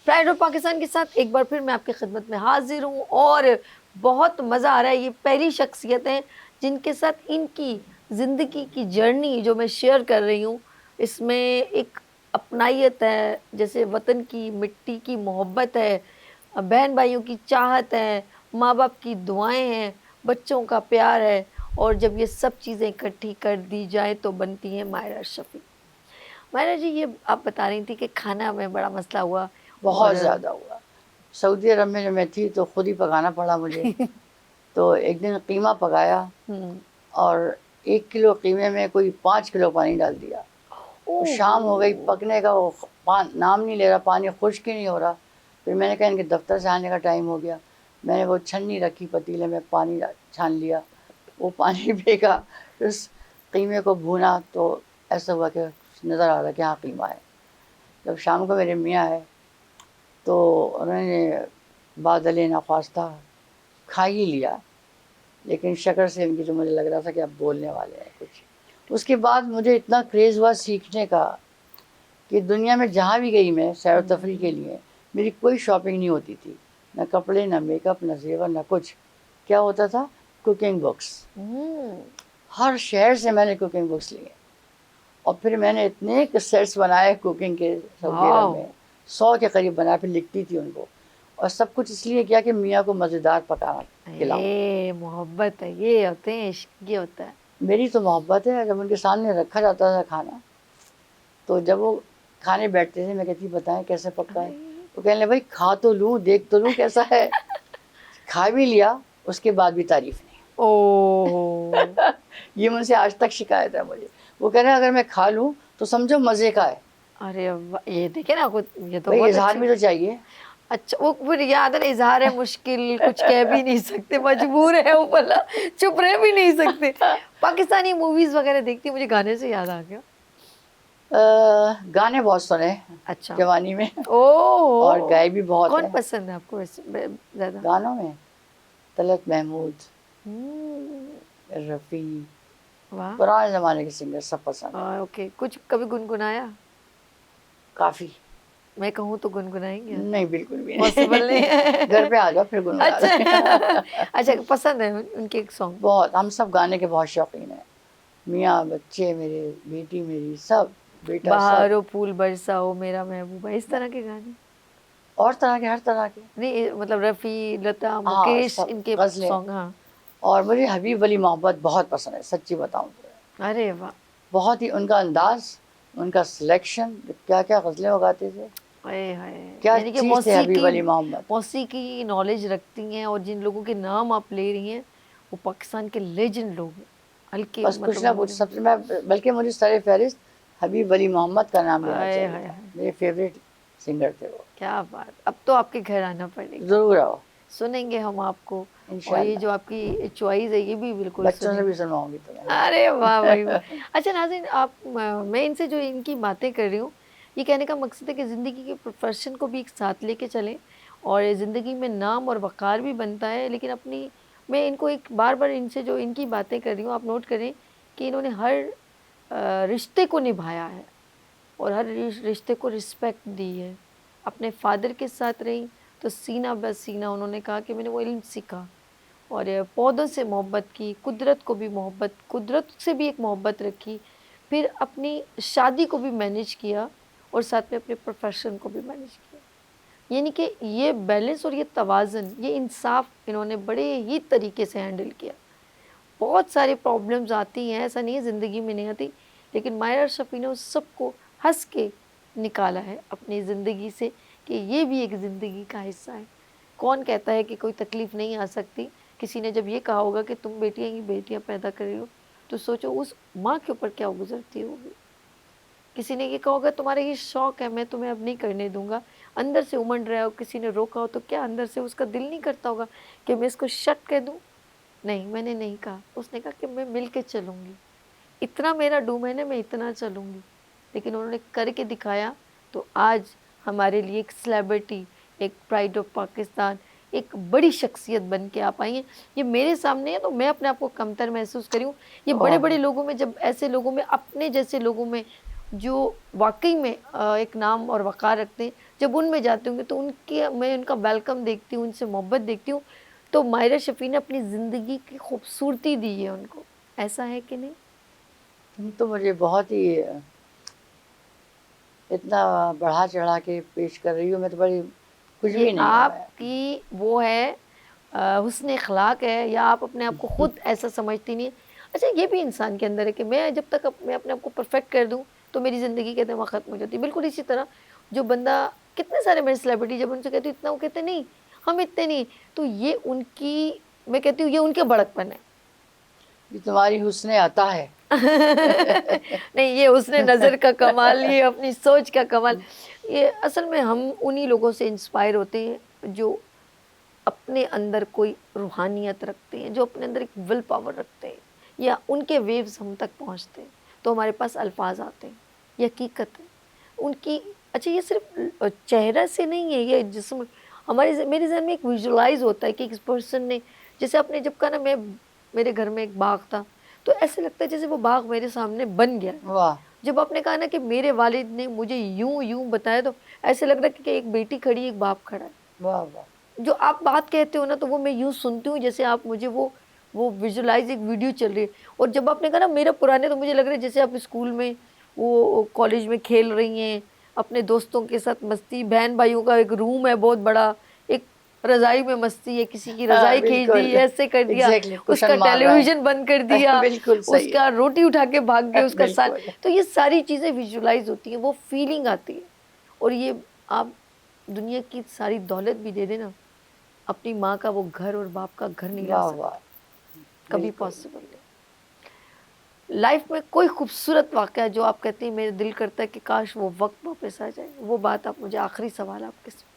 پرائڈ آف پاکستان کے ساتھ ایک بار پھر میں آپ کی خدمت میں حاضر ہوں, اور بہت مزہ آ رہا ہے. یہ پہلی شخصیتیں جن کے ساتھ ان کی زندگی کی جرنی جو میں شیئر کر رہی ہوں, اس میں ایک اپنائیت ہے, جیسے وطن کی مٹی کی محبت ہے, بہن بھائیوں کی چاہت ہے, ماں باپ کی دعائیں ہیں, بچوں کا پیار ہے, اور جب یہ سب چیزیں اکٹھی کر دی جائیں تو بنتی ہیں ماہرہ شفیع. ماہرہ جی, یہ آپ بتا رہی تھی کہ کھانا میں بڑا مسئلہ ہوا. بہت زیادہ ہوا. سعودی عرب میں جب میں تھی تو خود ہی پکانا پڑا مجھے. تو ایک دن قیمہ پکایا, اور 1 کلو قیمے میں کوئی 5 کلو پانی ڈال دیا. شام ہو گئی, پکنے کا وہ نام نہیں لے رہا, پانی خشک ہی نہیں ہو رہا. پھر میں نے کہا ان کے دفتر سے آنے کا ٹائم ہو گیا. میں نے وہ چھنی رکھی پتیلے میں, پانی چھان لیا, وہ پانی پھینکا, پھر اس قیمے کو بھونا تو ایسا ہوا کہ نظر آ رہا کہ ہاں قیمہ ہے. جب شام کو میرے میاں آئے تو انہوں نے بادل نخواستہ کھا ہی لیا, لیکن شکر سے ان کی جو مجھے لگ رہا تھا کہ اب بولنے والے ہیں کچھ. اس کے بعد مجھے اتنا کریز ہوا سیکھنے کا کہ دنیا میں جہاں بھی گئی میں سیر و تفریح کے لیے, میری کوئی شاپنگ نہیں ہوتی تھی, نہ کپڑے, نہ میک اپ, نہ زیور, نہ کچھ. کیا ہوتا تھا؟ Cooking books. ہر شہر سے میں نے کوکنگ بکس لیے, اور پھر میں نے اتنے سیٹس بنائے کوکنگ کے سعودی عرب میں, 100 کے قریب بنایا. پھر لکھتی تھی ان کو, اور سب کچھ اس لیے کیا کہ میاں کو مزیدار پکانا کھلاؤں. یہ محبت ہے, یہ ہوتے ہیں عشق, یہ ہوتا ہے. میری تو محبت ہے. جب ان کے سامنے رکھا جاتا تھا کھانا, تو جب وہ کھانے بیٹھتے تھے, میں کہتی بتائیں کیسے پکا ہے. وہ کہنے بھائی کھا تو لوں, دیکھ تو لوں کیسا ہے. کھا بھی لیا, اس کے بعد بھی تعریف نہیں. یہ مجھ سے آج تک شکایت ہے مجھے. وہ کہہ رہے ہیں اگر میں کھا لوں تو سمجھو مزے کا ہے. ارے یہ دیکھیں نا, یہ تو بھائی بہت اظہار بھی تو چاہیے. اچھا, وہ پھر یاد ہے, اظہار ہے مشکل, کچھ کہہ بھی نہیں سکتے, مجبور ہے وہ بلا, چپ رہ بھی نہیں سکتے. پاکستانی موویز وغیرہ دیکھتی, مجھے گانے سے یاد آ گیا. گانے بہت سنے اچھا, جوانی میں, اور گائے بھی بہت کون ہیں. پسند ہے آپ کو زیادہ گانوں میں طلعت محمود, رفیع, واہ, پرانے زمانے کے سنگر سب پسند ہیں. اوکے, کچھ کبھی گنگنایا؟ کافی. میں کہوں تو گنگنائیں گے؟ نہیں بالکل بھی پاسبل نہیں ہے. گھر پہ آ جاؤ پھر گنگنا دیں. اچھا, پسند ہے ان کے ایک سانگ؟ بہت, ہم سب گانے کے بہت شوقین ہیں. میاں, بچے میرے, بیٹی میری, سب, بیٹا سب. بہارو پھول برساؤ میرا محبوبہ, اس طرح کے گانے. اور طرح کے, ہر طرح کے. نہیں مطلب رفیع, لتا, ہاں مکیش, سب ان کے غزلیں. سانگ. ہاں, اور مجھے حبیب علی محمد بہت پسند ہے, سچی بتاؤں تو. ارے واہ, بہت ہی ان کا انداز, ان کا سلیکشن, کیا کیا غزلیں اگاتے تھے. کیا یعنی کہ چیز تھے حبیب علی محمد. موسیقی نالج رکھتی ہیں, اور جن لوگوں کے نام آپ لے رہی ہیں وہ پاکستان کے لیجنڈ لوگ ہیں. ہلکے بس کچھ نہ مطلب کچھ سب سے, میں بلکہ مجھے سر فہرست حبیب علی محمد کا نام لینا چاہیے تھا. میرے فیوریٹ سنگر تھے وہ. کیا بات, اب تو آپ کے گھر آنا پڑے گا, ضرور آؤ, سنیں گے ہم آپ کو. اور انشاءاللہ. یہ جو آپ کی چوائس ہے یہ بھی بالکل بچوں سے سنیں بھی گے. سنواؤں گی تمہیں. ارے واہ بھائی واہ. اچھا ناظرین, آپ, میں ان سے جو ان کی باتیں کر رہی ہوں, یہ کہنے کا مقصد ہے کہ زندگی کے پروفیشن کو بھی ایک ساتھ لے کے چلیں, اور زندگی میں نام اور وقار بھی بنتا ہے, لیکن اپنی, میں ان کو ایک بار بار ان سے جو ان کی باتیں کر رہی ہوں, آپ نوٹ کریں کہ انہوں نے ہر رشتے کو نبھایا ہے, اور ہر رشتے کو رسپیکٹ دی ہے. اپنے فادر کے ساتھ رہی تو سینہ بہ سینہ انہوں نے کہا کہ میں نے وہ علم سیکھا, اور پودوں سے محبت کی, قدرت کو بھی محبت, قدرت سے بھی ایک محبت رکھی, پھر اپنی شادی کو بھی مینیج کیا, اور ساتھ میں اپنے پروفیشن کو بھی مینیج کیا. یعنی کہ یہ بیلنس اور یہ توازن، یہ انصاف انہوں نے بڑے ہی طریقے سے ہینڈل کیا. بہت سارے پرابلمز آتی ہیں، ایسا نہیں ہے زندگی میں نہیں آتی، لیکن ماہرہ اشرفی نے اس سب کو ہنس کے نکالا ہے اپنی زندگی سے کہ یہ بھی ایک زندگی کا حصہ ہے. کون کہتا ہے کہ کوئی تکلیف نہیں آ سکتی؟ کسی نے جب یہ کہا ہوگا کہ تم بیٹیاں ہی بیٹیاں پیدا کر رہی ہو، تو سوچو اس ماں کے اوپر کیا گزرتی ہوگی. کسی نے یہ کہا ہوگا تمہارا یہ شوق ہے، میں تمہیں اب نہیں کرنے دوں گا، اندر سے امنڈ رہا ہو، کسی نے روکا ہو تو کیا اندر سے اس کا دل نہیں کرتا ہوگا کہ میں اس کو شٹ کہہ دوں؟ نہیں، میں نے نہیں کہا. اس نے کہا کہ میں مل کے چلوں گی، اتنا میرا ڈومین ہے، میں اتنا چلوں گی. لیکن انہوں نے کر کے دکھایا، تو آج ہمارے لیے ایک سلیبریٹی، ایک پرائڈ آف پاکستان، ایک بڑی شخصیت بن کے آپ آئی ہیں. یہ میرے سامنے ہے تو میں اپنے آپ کو کمتر محسوس کری ہوں. یہ بڑے بڑے لوگوں میں، جب ایسے لوگوں میں، اپنے جیسے لوگوں میں جو واقعی میں ایک نام اور وقار رکھتے ہیں، جب ان میں جاتی ہوں گی تو میں ان کا ویلکم دیکھتی ہوں، ان سے محبت دیکھتی ہوں. تو ماہرہ شفیع نے اپنی زندگی کی خوبصورتی دی ہے ان کو. ایسا ہے کہ نہیں؟ تم تو مجھے بہت ہی اتنا بڑھا چڑھا کے پیش کر رہی ہو، میں تو بڑی کچھ بھی یہ نہیں ہوں آپ میں. کی وہ ہے حسن اخلاق ہے، یا آپ اپنے آپ کو خود ایسا سمجھتی نہیں ہے؟ اچھا، یہ بھی انسان کے اندر ہے کہ میں جب تک میں اپنے آپ کو پرفیکٹ کر دوں تو میری زندگی کہتے ہیں وہاں ختم ہو جاتی ہے. بالکل اسی طرح جو بندہ، کتنے سارے میرے سیلیبریٹی جب ان سے کہتی ہوں اتنا، وہ کہتے نہیں ہم اتنے نہیں. تو یہ ان کی، میں کہتی ہوں یہ ان کے بڑکپن ہے. یہ تمہاری حسن عطا ہے. نہیں، یہ حسن نظر کا کمال، یہ اپنی سوچ کا کمال. یہ اصل میں ہم انہی لوگوں سے انسپائر ہوتے ہیں جو اپنے اندر کوئی روحانیت رکھتے ہیں، جو اپنے اندر ایک ول پاور رکھتے ہیں، یا ان کے ویوز ہم تک پہنچتے ہیں تو ہمارے پاس الفاظ آتے ہیں. یہ حقیقت ہے ان کی. اچھا، یہ صرف چہرہ سے نہیں ہے، یہ جسم میرے ذہن میں ایک ویژولائز ہوتا ہے کہ اس پرسن نے، جیسے آپ نے جب کہا نا، میرے گھر میں ایک باغ تھا، تو ایسے لگتا ہے جیسے وہ باغ میرے سامنے بن گیا. واہ جب آپ نے کہا نا کہ میرے والد نے مجھے یوں بتایا، تو ایسے لگ رہا ہے کہ ایک بیٹی کھڑی، ایک باپ کھڑا ہے. واہ واہ. جو آپ بات کہتے ہو نا، تو وہ میں یوں سنتی ہوں جیسے آپ مجھے وہ ویژولائز، ایک ویڈیو چل رہی ہے. اور جب آپ نے کہا نا میرے پرانے، تو مجھے لگ رہا ہے جیسے آپ اسکول میں، وہ کالج میں کھیل رہی ہیں اپنے دوستوں کے ساتھ مستی، بہن بھائیوں کا ایک روم ہے بہت بڑا، ایک رضائی میں مستی ہے، کسی کی ہاں رضائی کھینچ دی، بالکل ایسے کر دیا، ایگزیکٹلی اس کا کشن مار ٹیلی رہا ویژن بند کر ہے. دیا، بالکل اس صحیح کا روٹی اٹھا کے بھاگ گئے، اس ہے. کا ساتھ. بالکل. تو یہ ساری چیزیں ویژولائز ہوتی ہیں، وہ فیلنگ آتی ہے. اور یہ آپ دنیا کی ساری دولت بھی دے دیں نا، اپنی ماں کا وہ گھر اور باپ کا گھر نہیں لا واہ سکتے، واہ. کبھی بالکل. پاسبل نہیں. لائف میں کوئی خوبصورت واقعہ جو آپ کہتے ہیں میرے دل کرتا ہے کہ کاش وہ وقت واپس آ جائے، وہ بات آپ مجھے، آخری سوال آپ کے ساتھ.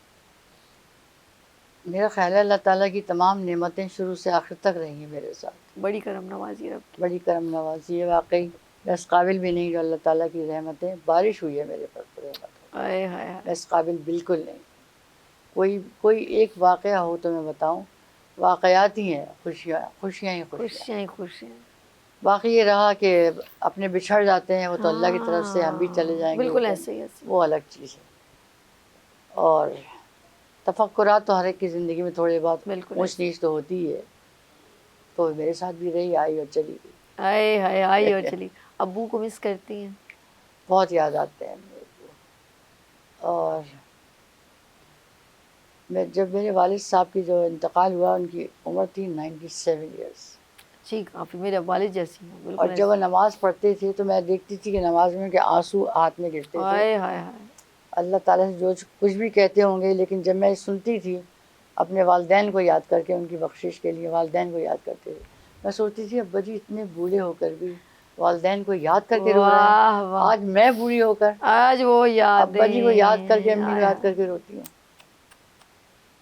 میرا خیال ہے اللہ تعالیٰ کی تمام نعمتیں شروع سے آخر تک رہی ہیں میرے ساتھ. بڑی کرم نوازی رب کی. بڑی کرم نوازی ہے واقعی. میں اس قابل بھی نہیں جو اللہ تعالیٰ کی رحمتیں، بارش ہوئی ہے میرے پر رحمت. ہائے ہائے ہائے. میں اس قابل بالکل نہیں. کوئی ایک واقعہ ہو تو میں بتاؤں، واقعات ہی ہیں، خوشیاں خوشیاں ہی خوشیاں. خوشیاں ہی خوشیاں. باقی یہ رہا کہ اپنے بچھڑ جاتے ہیں وہ تو اللہ کی طرف سے، ہم بھی چلے ہاں جائیں گے، بالکل لیکن ایسے ہی ایسے. وہ الگ چیز ہے. اور تفکرات تو ہر ایک کی زندگی میں تھوڑے بہت بالکل اونچ ایسے. نیچ تو ہوتی ہے، تو میرے ساتھ بھی رہی، آئی اور چلی گئی. ہائے ہائے، آئی اور چلی. ابو کو مس کرتی ہیں؟ بہت یاد آتے ہیں میرے کو. اور جب میرے والد صاحب کی جو انتقال ہوا، ان کی عمر تھی 97 ایئرس. جی، کافی میرے والد جیسی ہیں، اور بالکل جب وہ ایسے. نماز پڑھتے تھے تو میں دیکھتی تھی کہ نماز میں ان کے آنسو ہاتھ میں گرتے تھے. ہائے ہائے ہائے. اللہ تعالیٰ سے جو کچھ بھی کہتے ہوں گے، لیکن جب میں سنتی تھی اپنے والدین کو یاد کر کے، ان کی بخشش کے لیے والدین کو یاد کرتے تھے، میں سوچتی تھی ابا جی اتنے بوڑھے ہو کر بھی والدین کو یاد کر کے رو رہے ہیں. واہ واہ. آج میں بوڑھی ہو کر آج وہ ابا جی کو یاد کر کے، یادیں. امی کو ہائے یاد کر ہائے. کے روتی ہوں.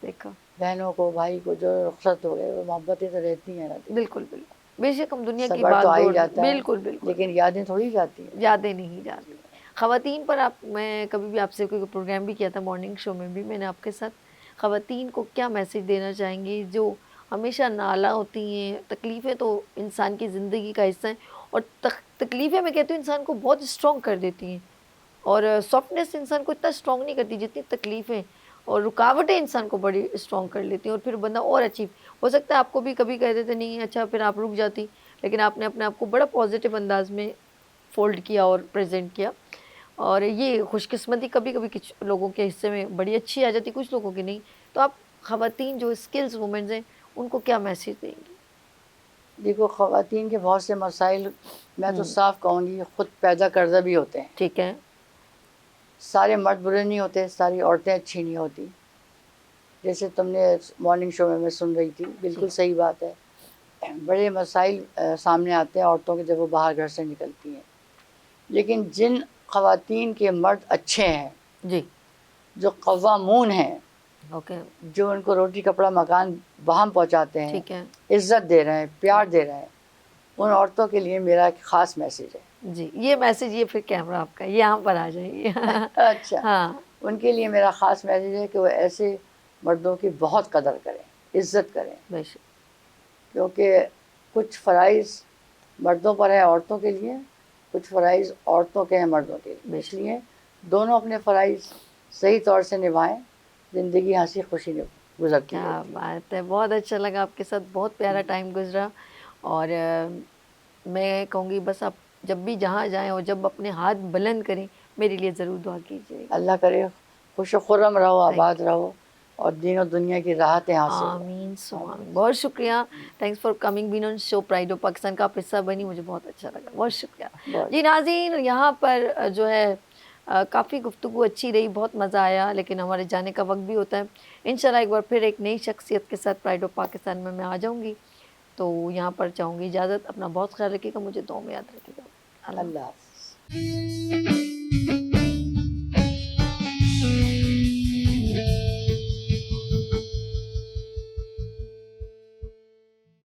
دیکھا. بہنوں کو، بھائی کو جو رخصت ہو گئے، وہ محبتیں تو رہتی ہیں نا دل. بالکل بالکل. بے شک ہم دنیا کی صبر تو بھاگ آ ہی دوڑ میں، جاتا ہے، بالکل بالکل لیکن یادیں تھوڑی جاتی ہیں. یادیں نہیں جاتی. خواتین پر میں کبھی بھی آپ سے کوئی پروگرام بھی کیا تھا، مارننگ شو میں بھی میں نے آپ کے ساتھ، خواتین کو کیا میسج دینا چاہیں گی جو ہمیشہ نالا ہوتی ہیں؟ تکلیفیں تو انسان کی زندگی کا حصہ ہیں، اور تکلیفیں میں کہتی ہوں انسان کو بہت اسٹرانگ کر دیتی ہیں، اور سافٹنیس انسان کو اتنا اسٹرانگ نہیں کرتی جتنی تکلیفیں اور رکاوٹیں انسان کو بڑی اسٹرانگ کر لیتی ہیں، اور پھر بندہ اور اچیو ہو سکتا ہے. آپ کو بھی کبھی کہہ دیتے نہیں اچھا، پھر آپ رک جاتی، لیکن آپ نے اپنے آپ کو بڑا پازیٹیو انداز میں فولڈ کیا اور پریزنٹ کیا. اور یہ خوش قسمتی کبھی کبھی کچھ لوگوں کے حصے میں بڑی اچھی آ جاتی، کچھ لوگوں کی نہیں. تو آپ خواتین جو اسکلز وومنز ہیں ان کو کیا میسج دیں گی؟ دیکھو خواتین کے بہت سے مسائل میں تو صاف کہوں گی خود پیدا کردہ بھی ہوتے ہیں. ٹھیک ہے. سارے مرد برے نہیں ہوتے، ساری عورتیں اچھی نہیں ہوتی. جیسے تم نے مارننگ شو میں سن رہی تھی، بالکل صحیح بات ہے. بڑے مسائل سامنے آتے ہیں عورتوں کے جب وہ باہر گھر سے نکلتی ہیں. لیکن جن خواتین کے مرد اچھے ہیں، جی. جو قوامون ہیں، اوکے. جو ان کو روٹی کپڑا مکان باہم پہنچاتے ہیں، ٹھیک ہے. عزت دے رہے ہیں، پیار دے رہے ہیں، ان عورتوں کے لیے میرا ایک خاص میسیج ہے. جی یہ میسج، یہ پھر کیمرہ آپ کا یہاں پر آ جائیے. اچھا. ہاں. ان کے لیے میرا خاص میسیج ہے کہ وہ ایسے مردوں کی بہت قدر کریں، عزت کریں. بے شک. کیونکہ کچھ فرائض مردوں پر ہے عورتوں کے لیے، کچھ فرائض عورتوں کے ہیں مردوں کے لیے. اس لیے دونوں اپنے فرائض صحیح طور سے نبھائیں، زندگی ہنسی خوشی گزرتی کیا رہتی ہے. بات ہے، بہت اچھا لگا آپ کے ساتھ، بہت پیارا ٹائم گزرا. اور میں کہوں گی بس آپ جب بھی جہاں جائیں اور جب اپنے ہاتھ بلند کریں میرے لیے ضرور دعا کیجیے گا. اللہ کرے خوش و خرم رہو، آباد رہو، اور دین و دنیا کی راحتیں حاصل ہو. آمین سو آمین. بہت شکریہ. Thanks for coming been on show pride of Pakistan کا آپ حصہ بنی، مجھے بہت اچھا لگا. بہت شکریہ. جی ناظرین، یہاں پر جو ہے کافی گفتگو اچھی رہی، بہت مزہ آیا، لیکن ہمارے جانے کا وقت بھی ہوتا ہے. انشاءاللہ ایک بار پھر ایک نئی شخصیت کے ساتھ پرائڈ آف پاکستان میں آ جاؤں گی. تو یہاں پر چاہوں گی اجازت. اپنا بہت خیال رکھیے گا، مجھے دعاؤں میں یاد رکھیے گا. اللہ حافظ.